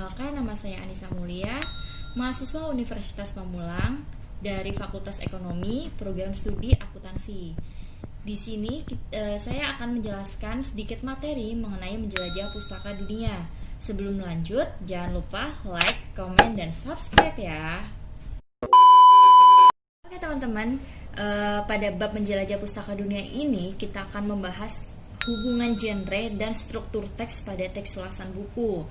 Perkenalkan, nama saya Anissa Mulia, mahasiswa Universitas Pamulang dari Fakultas Ekonomi, Program Studi Akuntansi. Di sini saya akan menjelaskan sedikit materi mengenai menjelajah pustaka dunia. Sebelum lanjut, jangan lupa like, komen, dan subscribe ya. Oke teman-teman, pada bab menjelajah pustaka dunia ini kita akan membahas hubungan genre dan struktur teks pada teks ulasan buku.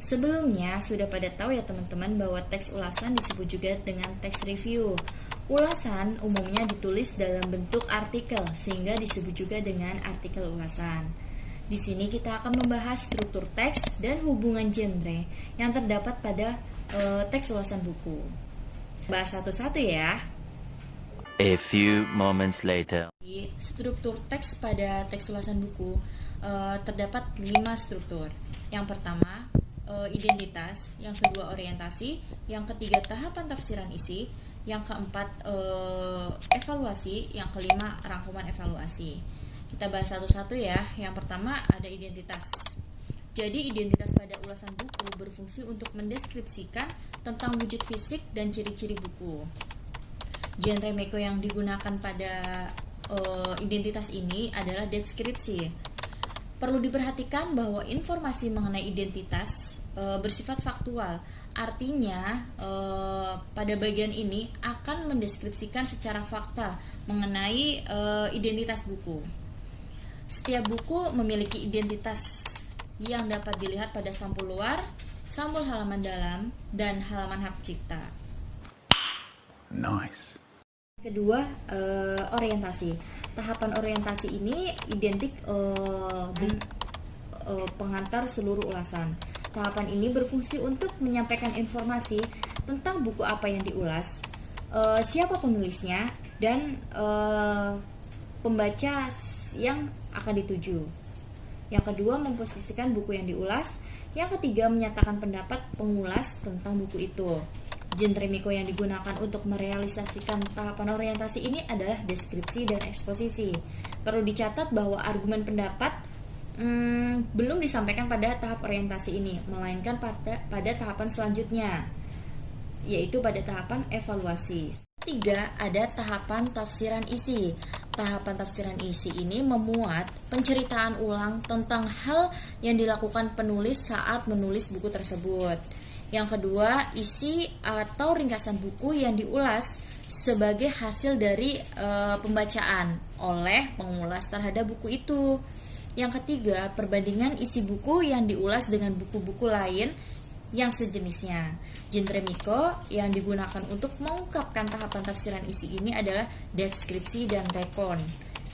Sebelumnya sudah pada tahu ya teman-teman bahwa teks ulasan disebut juga dengan teks review. Ulasan umumnya ditulis dalam bentuk artikel sehingga disebut juga dengan artikel ulasan. Di sini kita akan membahas struktur teks dan hubungan genre yang terdapat pada teks ulasan buku. Bahas satu-satu ya. A few moments later. Di struktur teks pada teks ulasan buku terdapat 5 struktur. Yang pertama identitas, yang kedua orientasi, yang ketiga tahapan tafsiran isi, yang keempat evaluasi, yang kelima rangkuman evaluasi. Kita bahas satu-satu ya. Yang pertama ada identitas. Jadi identitas pada ulasan buku berfungsi untuk mendeskripsikan tentang wujud fisik dan ciri-ciri buku. Genre Meko yang digunakan pada identitas ini adalah deskripsi. Perlu diperhatikan bahwa informasi mengenai identitas bersifat faktual. Artinya pada bagian ini akan mendeskripsikan secara fakta mengenai identitas buku. Setiap buku memiliki identitas yang dapat dilihat pada sampul luar, sampul halaman dalam, dan halaman hak cipta. Nice. Kedua, orientasi. Tahapan orientasi ini identik pengantar seluruh ulasan. Tahapan ini berfungsi untuk menyampaikan informasi tentang buku apa yang diulas, siapa penulisnya, dan pembaca yang akan dituju. Yang kedua, memposisikan buku yang diulas. Yang ketiga, menyatakan pendapat pengulas tentang buku itu. Genre Meko yang digunakan untuk merealisasikan tahapan orientasi ini adalah deskripsi dan eksposisi. Perlu dicatat bahwa argumen pendapat belum disampaikan pada tahap orientasi ini, melainkan pada tahapan selanjutnya, yaitu pada tahapan evaluasi. Ketiga, ada tahapan tafsiran isi. Tahapan tafsiran isi ini memuat penceritaan ulang tentang hal yang dilakukan penulis saat menulis buku tersebut. Yang kedua, isi atau ringkasan buku yang diulas sebagai hasil dari pembacaan oleh pengulas terhadap buku itu. Yang ketiga, perbandingan isi buku yang diulas dengan buku-buku lain yang sejenisnya. Genre Meko yang digunakan untuk mengungkapkan tahapan tafsiran isi ini adalah deskripsi dan rekon.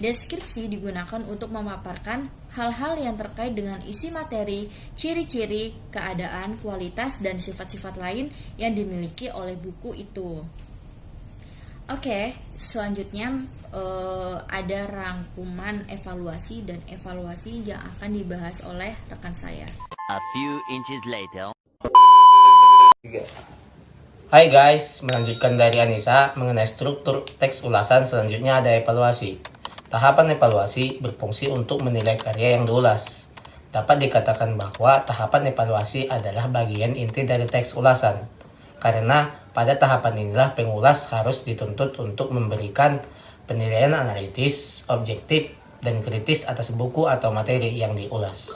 Deskripsi digunakan untuk memaparkan hal-hal yang terkait dengan isi materi, ciri-ciri, keadaan, kualitas, dan sifat-sifat lain yang dimiliki oleh buku itu. Oke, selanjutnya ada rangkuman evaluasi dan evaluasi yang akan dibahas oleh rekan saya. A few inches later. Hai guys, melanjutkan dari Anissa mengenai struktur teks ulasan, selanjutnya ada evaluasi. Tahapan evaluasi berfungsi untuk menilai karya yang diulas. Dapat dikatakan bahwa tahapan evaluasi adalah bagian inti dari teks ulasan, karena pada tahapan inilah pengulas harus dituntut untuk memberikan penilaian analitis, objektif, dan kritis atas buku atau materi yang diulas.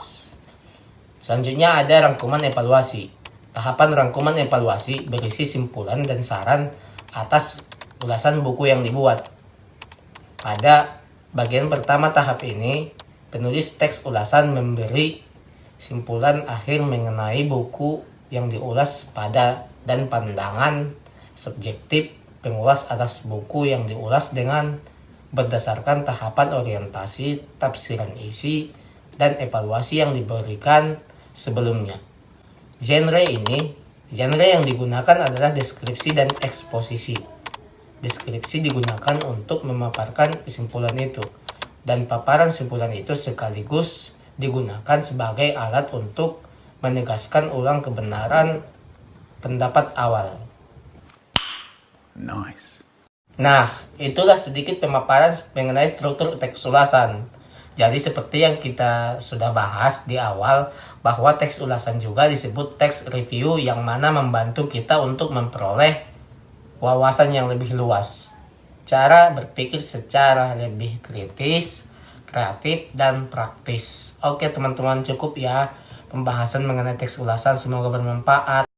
Selanjutnya ada rangkuman evaluasi. Tahapan rangkuman evaluasi berisi simpulan dan saran atas ulasan buku yang dibuat. Pada bagian pertama tahap ini, penulis teks ulasan memberi simpulan akhir mengenai buku yang diulas pada dan pandangan subjektif pengulas atas buku yang diulas dengan berdasarkan tahapan orientasi, tafsiran isi, dan evaluasi yang diberikan sebelumnya. Genre yang digunakan adalah deskripsi dan eksposisi. Deskripsi digunakan untuk memaparkan kesimpulan itu, dan paparan simpulan itu sekaligus digunakan sebagai alat untuk menegaskan ulang kebenaran pendapat awal. Nice. Nah, itulah sedikit pemaparan mengenai struktur teks ulasan. Jadi seperti yang kita sudah bahas di awal bahwa teks ulasan juga disebut teks review yang mana membantu kita untuk memperoleh wawasan yang lebih luas. Cara berpikir secara lebih kritis, kreatif, dan praktis. Oke teman-teman, cukup ya pembahasan mengenai teks ulasan, semoga bermanfaat.